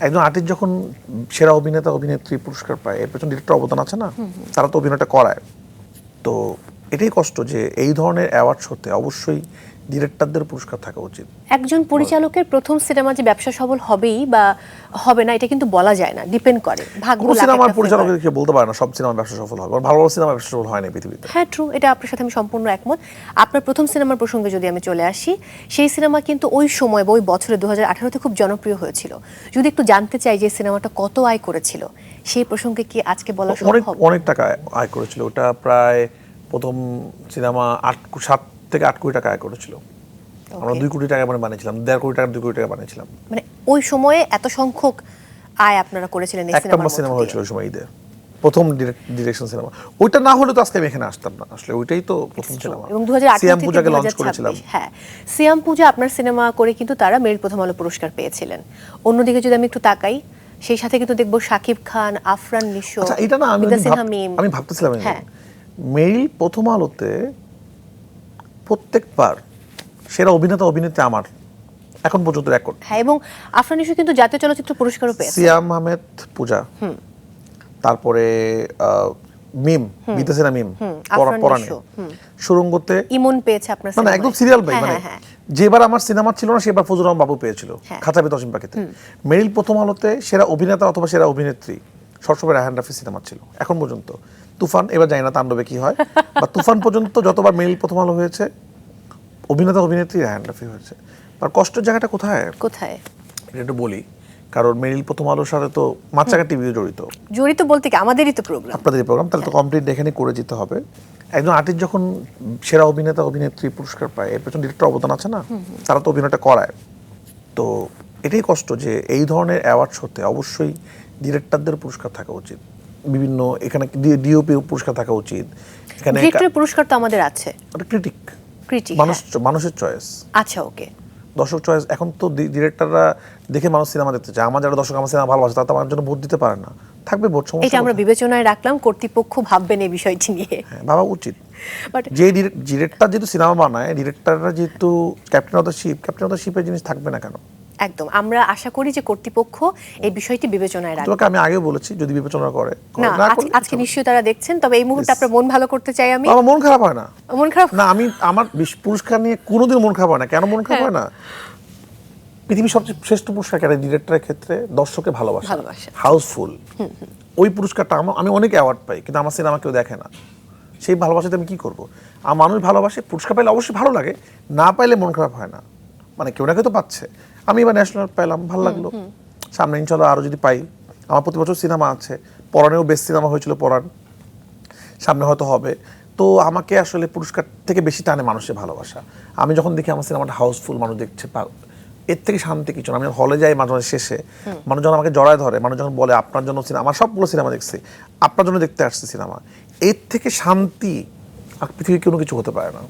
একজন আর্টিস্ট যখন সেরা অভিনেতা অভিনেত্রী পুরস্কার পায় এর পেছনে ডিরেক্টর অবদান আছে না, তারা তো অভিনয়টা করায়। তো এটাই কষ্ট যে এই ধরনের অ্যাওয়ার্ড শোতে অবশ্যই ডিরেক্টরদের পুরস্কার থাকা উচিত। একজন পরিচালকের প্রথম সিনেমা যে ব্যবসা সফল হবেই বা হবে না এটা কিন্তু বলা যায় না, ডিপেন্ড করে ভাগ্য। কোনো সিনেমার পরিচালকের কেউ বলতে পারে না সব সিনেমা ব্যবসা সফল হবে, ভালো ভালো সিনেমা ব্যবসা সফল হয় না পৃথিবীতে। হ্যাঁ ট্রু, এটা আপনার সাথে আমি সম্পূর্ণ একমত। আপনার প্রথম সিনেমার প্রসঙ্গে যদি আমি চলে আসি, সেই সিনেমা কিন্তু ওই সময় বা ওই বছরে 2018-তে খুব জনপ্রিয় হয়েছিল। যদি একটু জানতে চাই যে সিনেমাটা কত আয় করেছিল, সেই প্রসঙ্গে কি আজকে বলা সম্ভব? অনেক টাকা আয় করেছিল ওটা, প্রায় প্রথম সিনেমা 7 থেকে 8 কোটি টাকা আয় করেছিল। আমরা 2 কোটি টাকা মানে বানিয়েছিলাম, 1.5 কোটি টাকা 2 কোটি টাকা বানিয়েছিলাম। মানে ওই সময়ে এত সংখ্যক আয় আপনারা করেছিলেন এই সিনেমার সিনেমা হয়েছিল ওই সময় ঈদে, প্রথম ডিরেকশন সিনেমা। ওইটা না হলে তো আজকে আমি এখানে আসতাম না, আসলে ওইটাই তো প্রথম সিনেমা। এবং 2018 সিয়াম পূজাকে লঞ্চ করেছিলাম। হ্যাঁ, সিয়াম পূজা আপনার সিনেমা করে কিন্তু তারা মেরিল প্রথম আলো পুরস্কার পেয়েছিলেন। অন্যদিকে যদি আমি একটু তাকাই, সেই সাথে কিন্তু দেখবো শাকিব খান, আফরান নিশো, আচ্ছা এটা না আমি ভাবতেছিলাম মেরিল প্রথম আলোতে প্রত্যেকবার সেরা অভিনেতা অভিনেত্রী আমার এখন পর্যন্ত রেকর্ড। হ্যাঁ, এবং আফরান নিশো কিন্তু জাতীয় চলচ্চিত্র পুরস্কারও পেয়েছে। সিয়াম আহমেদ পূজা, তারপরে মিম বিদেশিরা মিম পরাণে, সুরঙ্গতে ইমন পেয়েছে আপনার মানে একদম সিরিয়াল ভাই। মানে যেবার আমার সিনেমা ছিল না সেবার ফজলুর রহমান বাবু পেয়েছিল খাঁচাবে তসিম পাখিতে। মেরিল প্রথম আলোতে সেরা অভিনেতা অথবা সেরা অভিনেত্রী সবসময় রায়হান রাফি সিনেমা ছিল এখন পর্যন্ত। তুফান, এবার জানি না তাণ্ডবে কি হয়, বা তুফান পর্যন্ত যতবার মেরিল প্রথম আলো হয়েছে অভিনেতা অভিনেত্রী রায়হান রাফি হয়েছে। আর কষ্টের জায়গাটা কোথায় কোথায় এটা একটু বলি, কারণ মেরিল প্রথম আলোর সাথে তো মাছরাঙা টিভিও জড়িত বলতে কি আমাদেরই তো প্রোগ্রাম, আপনাদেরই প্রোগ্রাম, তাহলে তো কমপ্লিট এখানে করে যেতে হবে। একজন আর্টিস্ট যখন সেরা অভিনেতা অভিনেত্রী পুরস্কার পায় এর পেছনে ডিরেক্টর অবদান আছে না, তারা তো অভিনয়টা করায়। তো এটাই কষ্ট যে এই ধরনের অ্যাওয়ার্ড শোতে অবশ্যই ডিরেক্টরদের পুরস্কার থাকা উচিত, বিভিন্ন এখানে ডিওপি পুরস্কার থাকা উচিত। এখানে ডিরেক্টর পুরস্কার তো আমাদের আছে, ক্রিটিক মানুষের চয়েস। আচ্ছা ওকে, দর্শক চয়েস। এখন তো ডিরেক্টররা দেখে মানুষ সিনেমা দেখতে চায়, আমার যারা দর্শক আমার সিনেমা ভালোবাসে তারা তো আমার জন্য ভোট দিতে পারে না, থাকবে ভোট সমস্যা। এটা আমরা বিবেচনায় রাখলাম, কর্তৃপক্ষ ভাববেন এই বিষয়টি নিয়ে। হ্যাঁ, ভাবা উচিত। যে ডিরেক্টর যেহেতু সিনেমা বানায়, ডিরেক্টররা যেহেতু ক্যাপ্টেন অফ দ্য শিপের জিনিস থাকবে না কেন? একদম, আমরা আশা করি যে কর্তৃপক্ষ এই বিষয়টি বিবেচনায় রাখবে। তোমাকে আমি আগেও বলেছি যদি বিবেচনা করে না, আজকে নিশ্চয়ই তারা দেখছেন। তবে এই মুহূর্তে আপনার মন ভালো করতে চাই আমি। আমার মন খারাপ হয় না, মন খারাপ না, আমি আমার পুরস্কার নিয়ে কোনোদিন মন খারাপ হয় না। কেন মন খারাপ হয় না? পৃথিবীর সবচেয়ে শ্রেষ্ঠ পুরস্কার কেন ডিরেক্টরের ক্ষেত্রে? দর্শকের ভালোবাসা, হাউসফুল। ওই পুরস্কারটা আমি অনেক অ্যাওয়ার্ড পাই কিন্তু আমার সিনেমা কেউ দেখে না। সেই ভালোবাসাতে আমি কি করব? আমার মানুষ ভালোবাসে, পুরস্কার পাইলে অবশ্যই ভালো লাগে, না পাইলে মন খারাপ হয় না। মানে কেউ না কেউ তো পাচ্ছে। আমি এবার ন্যাশনাল পেলাম, ভালো লাগলো। সামনে ইনশাল্লাহ আরও যদি পাই, আমার প্রতি বছর সিনেমা আছে, পরাণেও বেস্ট সিনেমা হয়েছিল পরাণ, সামনে হয়তো হবে। তো আমাকে আসলে পুরস্কার থেকে বেশি টানে মানুষের ভালোবাসা। আমি যখন দেখি আমার সিনেমাটা হাউসফুল, মানুষ দেখছে, এর থেকে শান্তি কিছু না। আমি হলে যাই মাঝে মাঝে শেষে, মানুষ যখন আমাকে জড়ায় ধরে, মানুষ যখন বলে আপনার জন্য সিনেমা, আমার সবগুলো সিনেমা দেখছি, আপনার জন্য দেখতে আসছে সিনেমা, এর থেকে শান্তি আর পৃথিবীর কোনো কিছু হতে পারে না।